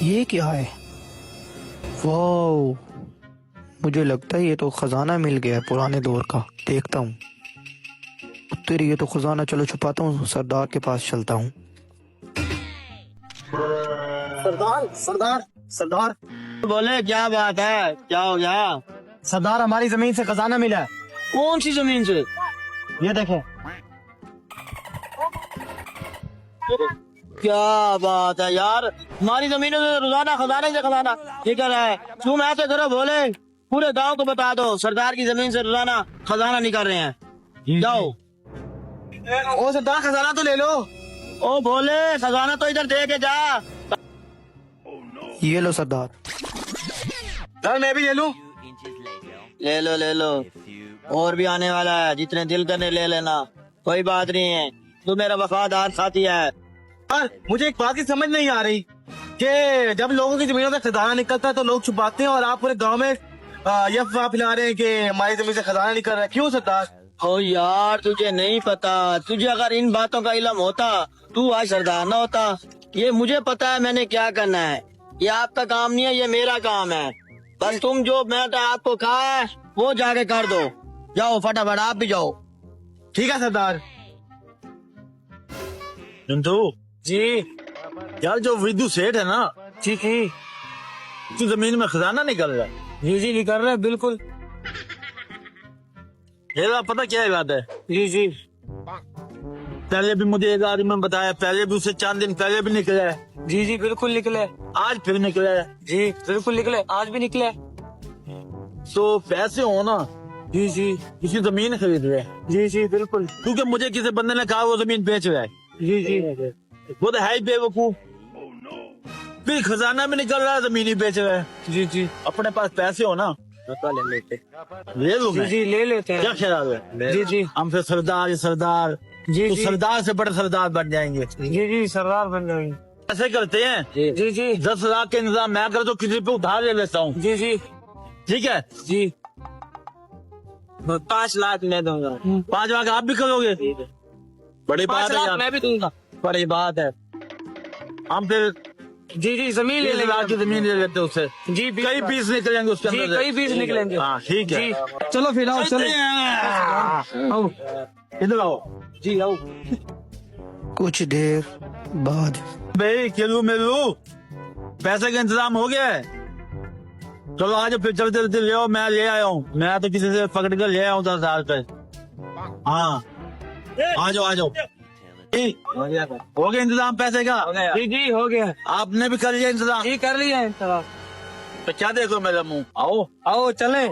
ये क्या है? वाओ, मुझे लगता है ये तो खजाना मिल गया है पुराने दौर का। देखता हूँ। तेरी ये तो खजाना, चलो छुपाता हूँ, सरदार के पास चलता हूँ। सरदार सरदार सरदार, बोले क्या बात है, क्या हो गया? सरदार हमारी जमीन से खजाना मिला है। कौन सी जमीन से? ये देखें। क्या बात है यार, हमारी जमीनों से रोजाना खजाने से खजाना ये क्या रहा है? तुम ऐसे करो, बोले पूरे गांव को बता दो सरदार की जमीन से रोजाना खजाना निकाल रहे हैं। जाओ। ओ सरदार, खजाना तो ले लो। ओ बोले, खजाना तो इधर दे के जा। ये लो सरदार। सर मैं भी ले लूं? ले लो ले लो, और भी आने वाला है, जितने दिल करने ले लेना, कोई बात नहीं है। तू मेरा वफादार साथी है। सर मुझे एक बात की समझ नहीं आ रही कि जब लोगों की जमीनों से खजाना निकलता है तो लोग छुपाते हैं, और आप पूरे गांव में ये अफवाह फैला रहे हैं कि हमारी जमीन से खजाना निकल रहा है। क्यों सरदार? ओ यार, तुझे नहीं पता। तुझे अगर इन बातों का इल्म होता, तू आज सरदार ना होता। ये मुझे पता है मैंने क्या करना है। ये आपका काम नहीं है, ये मेरा काम है। बस तुम जो मैंने आपको कहा है वो जाके कर दो। जाओ फटाफट, आप भी जाओ। ठीक है सरदार। नंदू जी यार, जो विद्यु सेठ है ना, जी जी उसकी जमीन में खजाना निकल रहा है। जी जी निकल रहा है, बिल्कुल। ये पता क्या बात है? जी जी पहले भी मुझे एक आदमी ने बताया, पहले भी उससे 4 दिन पहले भी निकला है, जी जी बिल्कुल निकले। आज फिर निकला है। जी बिल्कुल निकले, आज भी निकले। तो पैसे हो ना, जी जी किसी जमीन खरीद रहे हैं, जी जी बिल्कुल। क्योंकि मुझे किसी बंदे ने कहा वो जमीन बेच रहा है। जी जी वो तो है ही बेवकूफ। फिर खजाना भी निकल रहा है, जमीन ही बेच रहा है। जी जी अपने पास पैसे हो ना, ले लो। जी जी ले लेते क्या हैं। ख्याल है? जी जी हम फिर सरदार सरदार, जी तो जी सरदार से बड़े सरदार बन जाएंगे। जी जी सरदार बन जाएंगे। ऐसे करते हैं, जी जी 10 लाख के इंतजाम मैं कर तो किसी पे उधार ले लेता हूँ। जी जी ठीक है? जी 5 लाख ले दूंगा। 5 लाख आप भी करोगे? बड़ी 5 बात है लाख यार। मैं भी दूंगा। बड़ी बात है। हम फिर जी जी जमीन ले 3 लाख की लेंगे। जमीन ले लेते हैं उससे। जी कई पीस निकलेंगे उसके जी अंदर से। कई पीस निकलेंगे। हाँ ठीक है। जी चलो फिर आओ, चलो आओ। इधर आओ। जी आओ। कुछ देर बाद। भाई किलो मिलू, पैसे का इंतजाम हो गया है? चलो आज फिर चलते चलते ले आओ, मैं ले आया हूँ। मैं तो किसी से पकड़ कर ले आया हूँ 10 हजार रुपए। हाँ आ जाओ आ जाओ। हो गया इंतजाम पैसे का? जी जी हो गया। आपने भी कर लिया इंतजाम? जी कर लिया है। तो क्या देखो मेरा मुंह, आओ। आओ चले।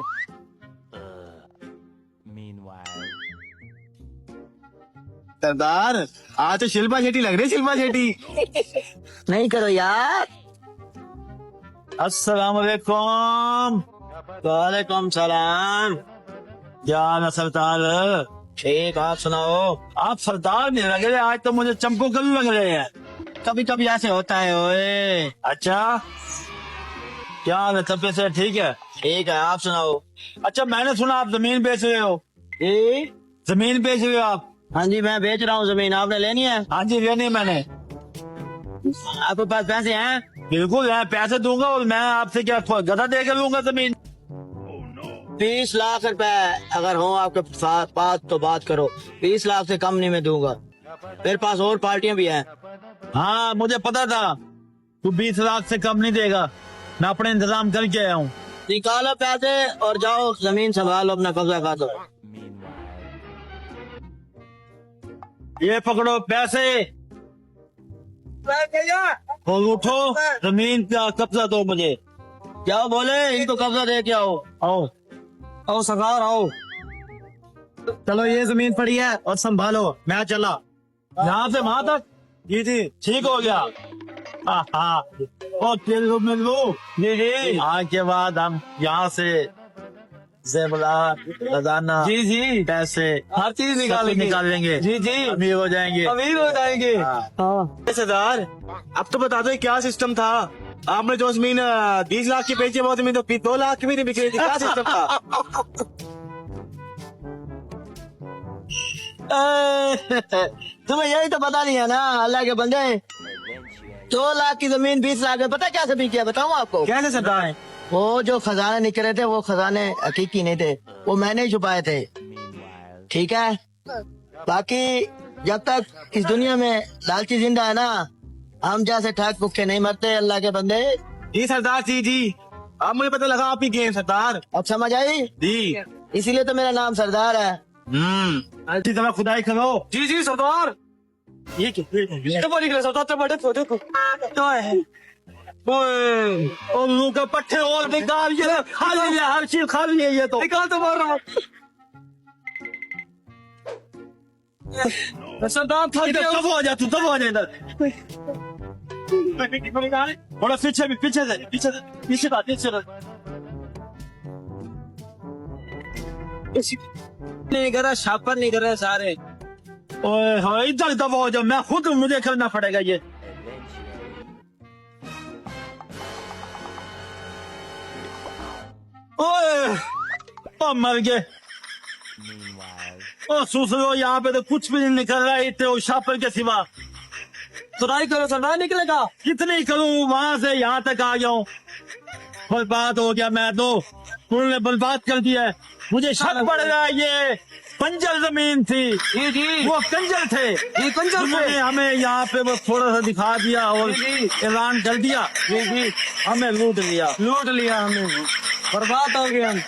सरदार आज तो शिल्पा शेट्टी लग रही है, शिल्पा शेट्टी। नहीं करो यार। अस्सलाम वालेकुम। वालेकुम सलाम। क्या हाल है सरदार? ठीक, आप सुनाओ। आप सरदार नहीं लग रहे आज, तो मुझे चंपू कल लग रहे हैं। कभी कभी ऐसे होता है। ओए अच्छा, क्या हाल है? तब से ठीक है? ठीक है, आप सुनाओ। अच्छा, मैंने सुना आप जमीन बेच रहे हो। जी जमीन बेच रहे हो आप? हाँ जी, मैं बेच रहा हूँ जमीन। आपने लेनी है? हाँ जी लेनी है मैंने। आपके पास पैसे हैं? बिल्कुल है, पैसे दूंगा। और मैं आपसे क्या गधा दे कर लूंगा जमीन? 20 लाख रुपए अगर हो आपके पास तो बात करो। 20 लाख से कम नहीं मैं दूंगा। मेरे पास और पार्टियां भी हैं। हाँ मुझे पता था तू 20 लाख से कम नहीं देगा। मैं अपने इंतजाम करके आया हूँ। निकालो पैसे और जाओ जमीन संभालो, अपना कब्जा कर दो। ये पकड़ो पैसे और उठो, जमीन का कब्जा दो मुझे। क्या बोले? इनको कब्जा दे के आओ। आओ आओ सरदार आओ। चलो ये जमीन पड़ी है और संभालो, मैं चला। यहाँ से वहां तक। जी जी ठीक हो गया। हाँ और तेरे में लो। जी जी आज के बाद हम यहाँ से ज़ेवरात, खजाना, जी जी पैसे हर चीज सब कुछ निकाल लेंगे। जी जी अमीर हो जाएंगे। अमीर हो जाएंगे। हाँ। सरदार अब तो बता दो क्या सिस्टम था। आपने जो जमीन 20 लाख की बेची, वो जमीन तो 2 लाख की भी नहीं बिकी थी। क्या सिस्टम था? तुम्हें यही तो पता नहीं है ना, अल्लाह के बंदे। 2 लाख की जमीन 20 लाख में पता कैसे बिकी है बताऊँ आपको? कैसे सरदार? वो जो खजाने निकले थे वो खजाने हकीकी नहीं थे, वो मैंने ही छुपाए थे। ठीक है, बाकी जब तक इस दुनिया में लालची जिंदा है ना, हम जैसे ठग भूखे नहीं मरते अल्लाह के बंदे। जी सरदार जी अब मुझे पता लगा आपकी गेम सरदार अब समझ आई? जी। इसीलिए तो मेरा नाम सरदार है। अच्छी तरह खुदाई करो। जी सरदार। ये क्या? तो बोली कि सरदार तो बड़े छोटे को तो है। ओए और लोगों का पट्टे और निकाल ये खाली है, हर चीज खाली है ये तो। निकाल तो मार रहा हूँ। सरदार थक इधर गया। तब हो जा, तू तब हो जा इधर। थोड़ा पीछे भी, पीछे से नहीं कर रहा, छापर नहीं कर रहे सारे। ओए हाँ, इधर दबा हो जा, मैं खुद मुझे करना पड़ेगा ये। ओए ओ मर गए। ओ सुसरो, यहाँ पे तो कुछ भी नहीं निकल रहा है इतने छापर के सिवा। सुनाई करो सरदार, निकलेगा। कितनी करूं, वहां से यहाँ तक आ गया हूँ, बर्बाद हो गया मैं तो। उन्होंने बर्बाद कर दिया है। मुझे शक पड़ रहा है ये बंजर जमीन थी, जी वो कंजर थे। ये कंजर थे। उन्होंने हमें यहाँ पे बस थोड़ा सा दिखा दिया और ऐलान कर दिया। जी हमें लूट लिया। लूट लिया हमें, बर्बाद हो गए हम।